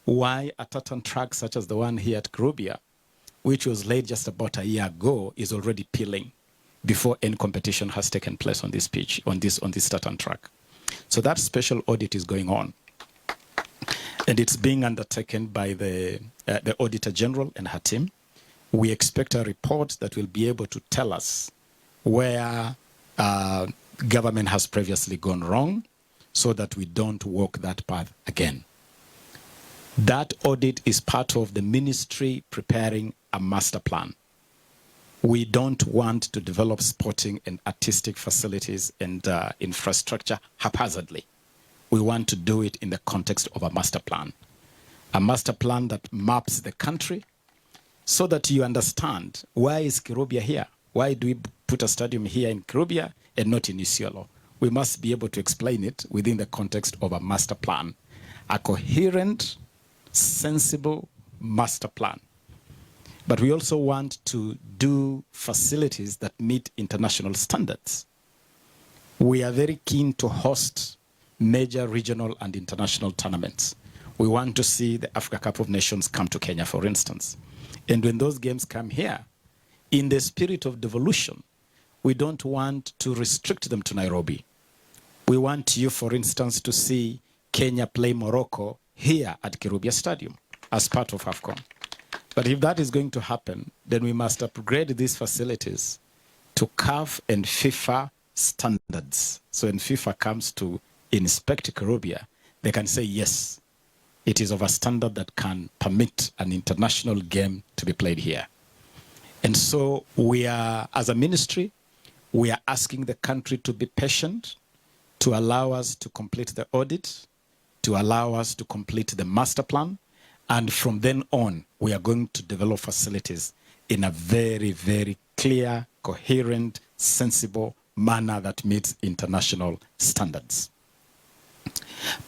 why a tartan track such as the one here at Kirubia, which was laid just about a year ago, is already peeling before any competition has taken place on this pitch, on this tartan track. So that special audit is going on. And it's being undertaken by the Auditor General and her team. We expect a report that will be able to tell us where government has previously gone wrong so that we don't walk that path again. That audit is part of the ministry preparing a master plan. We don't want to develop sporting and artistic facilities and infrastructure haphazardly. We want to do it in the context of a master plan that maps the country so that you understand, why is Kirubia here? Why do we put a stadium here in Kirubia and not in Isiolo? We must be able to explain it within the context of a master plan, a coherent, sensible master plan. But we also want to do facilities that meet international standards. We are very keen to host major regional and international tournaments. We want to see the Africa Cup of Nations come to Kenya, for instance. And when those games come here, in the spirit of devolution, we don't want to restrict them to Nairobi. We want you, for instance, to see Kenya play Morocco here at Kirubia Stadium as part of AFCON. But if that is going to happen, then we must upgrade these facilities to CAF and FIFA standards. So when FIFA comes to inspect Kirubia, they can say, yes, it is of a standard that can permit an international game to be played here. And so we are, as a ministry, we are asking the country to be patient, to allow us to complete the audit, to allow us to complete the master plan. And from then on, we are going to develop facilities in a very, very clear, coherent, sensible manner that meets international standards.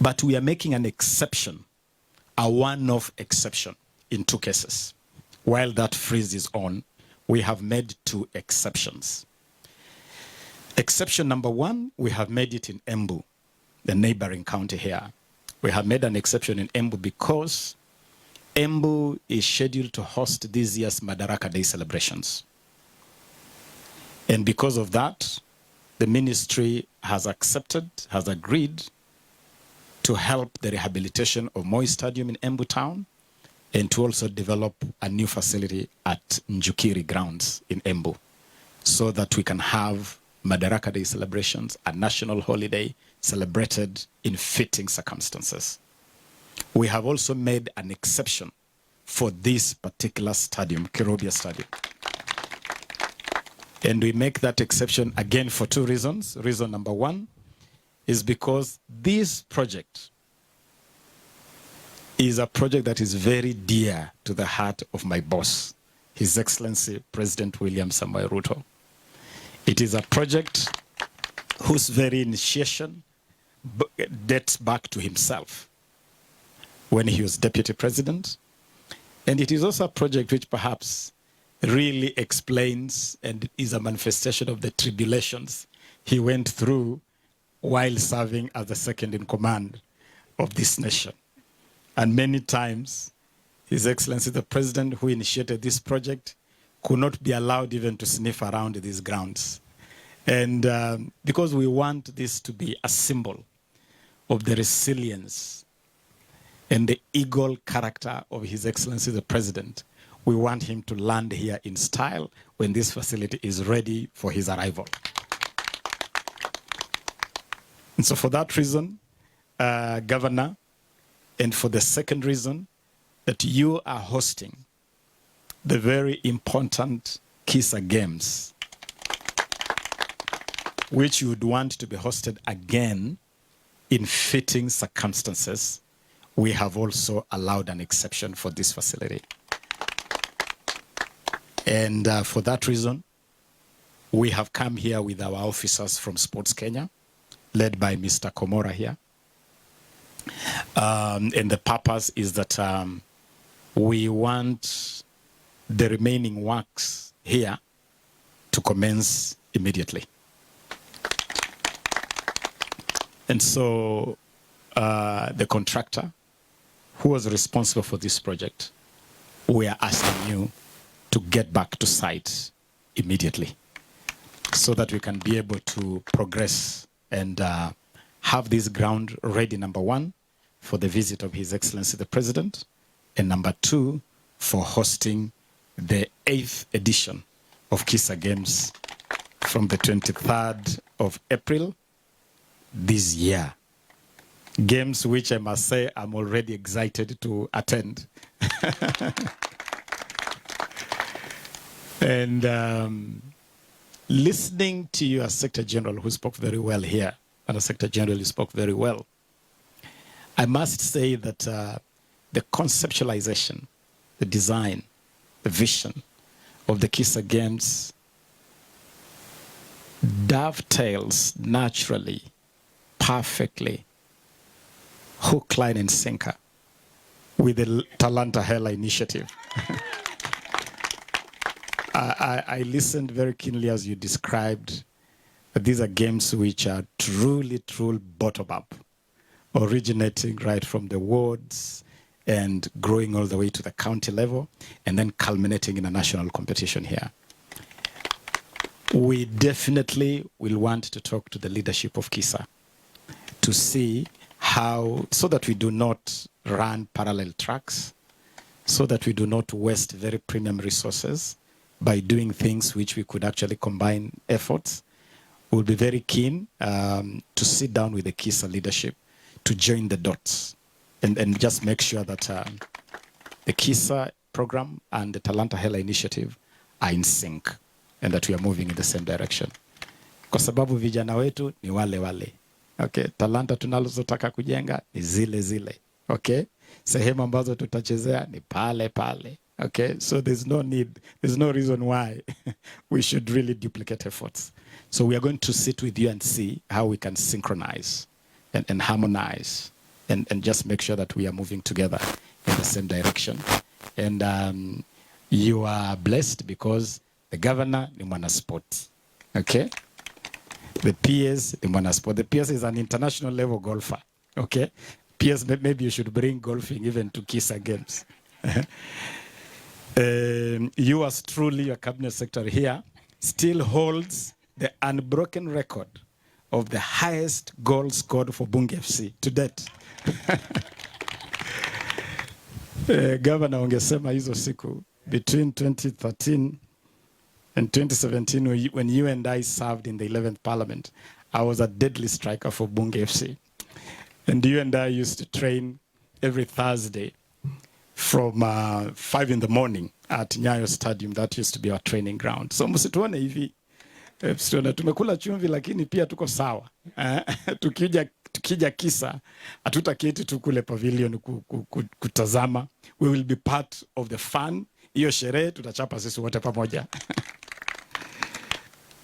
But we are making an exception, a one-off exception in two cases. While that freeze is on, we have made two exceptions. Exception number one, we have made it in Embu, the neighboring county here. We have made an exception in Embu because Embu is scheduled to host this year's Madaraka Day celebrations. And because of that, the ministry has accepted, has agreed to help the rehabilitation of Moi Stadium in Embu town and to also develop a new facility at Njukiri grounds in Embu so that we can have Madaraka Day celebrations, a national holiday celebrated in fitting circumstances. We have also made an exception for this particular stadium, Kirubia Stadium. And we make that exception again for two reasons. Reason number one is because this project is a project that is very dear to the heart of my boss, His Excellency President William Samoei Ruto. It is a project whose very initiation dates back to himself when he was deputy president. And it is also a project which perhaps really explains and is a manifestation of the tribulations he went through while serving as the second in command of this nation. And many times, His Excellency the President who initiated this project could not be allowed even to sniff around these grounds. And because we want this to be a symbol of the resilience and the eagle character of His Excellency the President, we want him to land here in style when this facility is ready for his arrival. And so for that reason, Governor, and for the second reason, that you are hosting the very important KISA Games, which you would want to be hosted again in fitting circumstances, we have also allowed an exception for this facility. And for that reason, we have come here with our officers from Sports Kenya, led by Mr. Komora here. And the purpose is that we want the remaining works here to commence immediately. And so the contractor who was responsible for this project, we are asking you to get back to site immediately so that we can be able to progress and have this ground ready, number one, for the visit of His Excellency the President, and number two, for hosting the 8th edition of KISA Games from the 23rd of April this year. Games which I must say I'm already excited to attend. And listening to you as Secretary General, who spoke very well here, and as Secretary General, you spoke very well, I must say that the conceptualization, the design, the vision of the KISA Games dovetails naturally, perfectly, hook, line, and sinker with the Talanta Hela initiative. I listened very keenly as you described that these are games which are truly bottom-up, originating right from the wards and growing all the way to the county level, and then culminating in a national competition here. We definitely will want to talk to the leadership of KISA to see how, so that we do not run parallel tracks, so that we do not waste very premium resources by doing things which we could actually combine efforts. We'll be very keen to sit down with the KISA leadership to join the dots and just make sure that the KISA program and the Talanta Hela initiative are in sync and that we are moving in the same direction. Kwa sababu vijana wetu ni wale wale. Okay, talanta tunalozotaka kujenga ni zile zile. Okay, sehemu ambazo tutachezea ni pale pale. Okay, so there's no reason why we should really duplicate efforts. So we are going to sit with you and see how we can synchronize and harmonize and just make sure that we are moving together in the same direction. And you are blessed because the governor ni mwana sport. Okay? The PS ni mwana sport. The PS is an international level golfer. Okay? PS, maybe you should bring golfing even to KISA Games. You as truly your cabinet secretary here still holds the unbroken record of the highest goal scored for Bunge FC to date. Governor ungesema hizo siku between 2013 and 2017 when you and I served in the 11th parliament, I was a deadly striker for Bunge FC. And you and I used to train every Thursday from 5 in the morning at Nyayo Stadium. That used to be our training ground. So msituone hivi tumekula chumvi lakini pia tuko sawa. Tukija KISA hatutaketi tu kule pavilion kutazama. We will be part of the fun. Hiyo sherehe tutachapa sisi wote pamoja.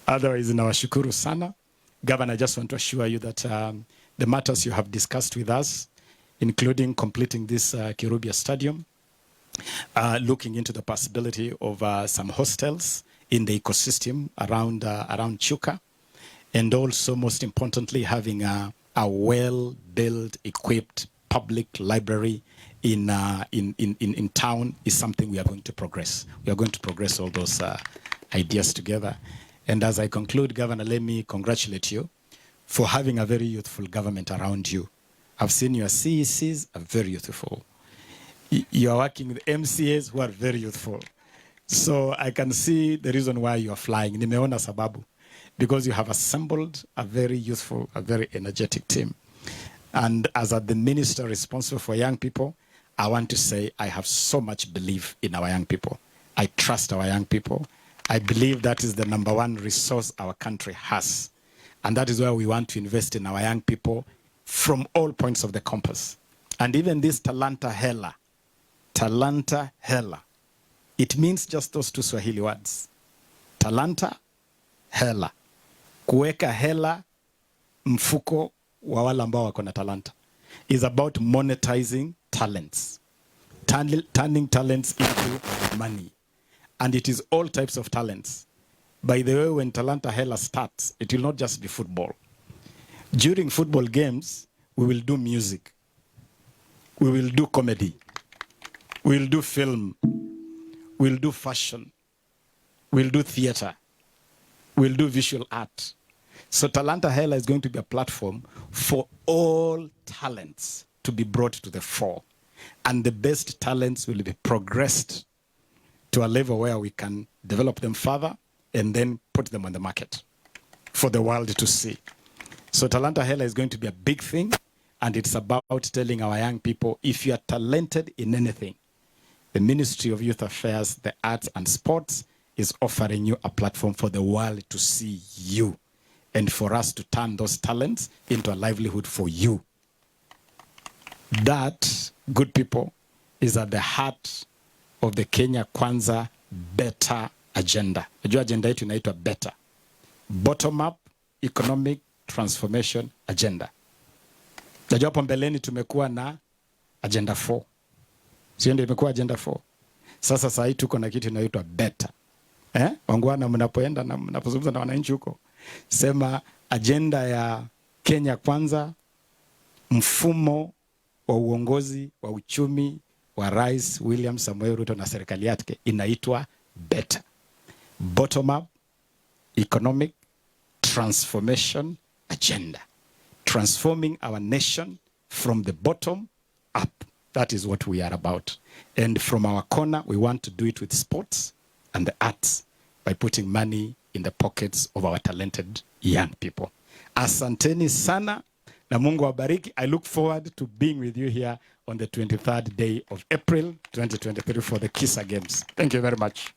Otherwise, nawashukuru sana. Governor, I just want to assure you that the matters you have discussed with us, including completing this Kirubia Stadium, looking into the possibility of some hostels in the ecosystem around Chuka, and also, most importantly, having a well-built, equipped public library in town is something we are going to progress. We are going to progress all those ideas together. And as I conclude, Governor, let me congratulate you for having a very youthful government around you. I've seen your CECs are very youthful. You are working with MCAs who are very youthful. So I can see the reason why you are flying. Nimeona sababu. Because you have assembled a very youthful, a very energetic team. And as the minister responsible for young people, I want to say I have so much belief in our young people. I trust our young people. I believe that is the #1 resource our country has. And that is why we want to invest in our young people from all points of the compass. And even this Talanta Hela, it means just those two Swahili words. Talanta Hela. Kuweka hela mfuko wa wale ambao wako na talanta. Is about monetizing talents. Turning talents into money. And it is all types of talents. By the way, when Talanta Hela starts, it will not just be football. During football games, we will do music. We will do comedy. We'll do film. We'll do fashion. We'll do theater. We'll do visual art. So Talanta Hela is going to be a platform for all talents to be brought to the fore. And the best talents will be progressed to a level where we can develop them further and then put them on the market for the world to see. So Talanta Hela is going to be a big thing, and it's about telling our young people, if you are talented in anything, the Ministry of Youth Affairs, the Arts and Sports is offering you a platform for the world to see you and for us to turn those talents into a livelihood for you. That, good people, is at the heart of the Kenya Kwanza Better agenda. Najua agenda yetu inaitwa Better. Bottom-up Economic Transformation Agenda. Najua hapo mbeleni tumekuwa na Agenda 4. Sio ndio imekuwa Agenda 4. Sasa hii tuko na kitu inaitwa Better. Wangwana mnapoenda na mnapozungumza na wananchi huko, sema agenda ya Kenya Kwanza, mfumo wa uongozi wa uchumi wa Rais William Samoei Ruto na serikali yake inaitwa Better. Bottom up Economic Transformation Agenda. Transforming our nation from the bottom up. That is what we are about. And from our corner, we want to do it with sports and the arts by putting money in the pockets of our talented young people. Asanteni sana na Mungu wabariki. I look forward to being with you here on the 23rd day of April 2023 for the Kisa Games. Thank you very much.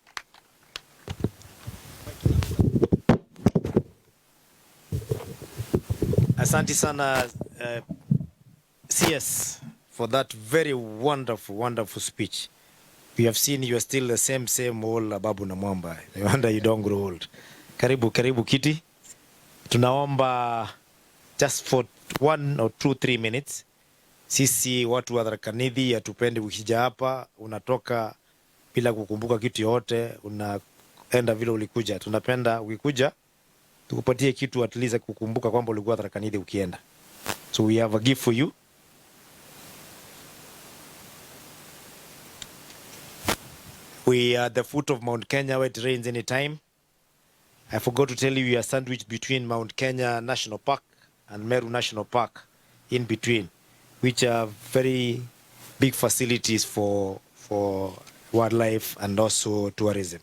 Asante sana CS for that very wonderful speech. We have seen you are still the same old Ababu Namwamba. I wonder you don't grow old. Karibu kiti. Tunaomba just for 1 or 2, 3 minutes. Sisi watu wa Tharaka-Nithi hatupende ukija hapa unatoka bila kukumbuka kitu yote, unaenda vile ulikuja. Tunapenda ukikuja tukupatie kitu at least kukumbuka kwamba ulikuwa Tharaka-Nithi ukienda. So we have a gift for you. We are at the foot of Mount Kenya where it rains anytime. I forgot to tell you we are sandwiched between Mount Kenya National Park and Meru National Park in between, which are very big facilities for wildlife and also tourism.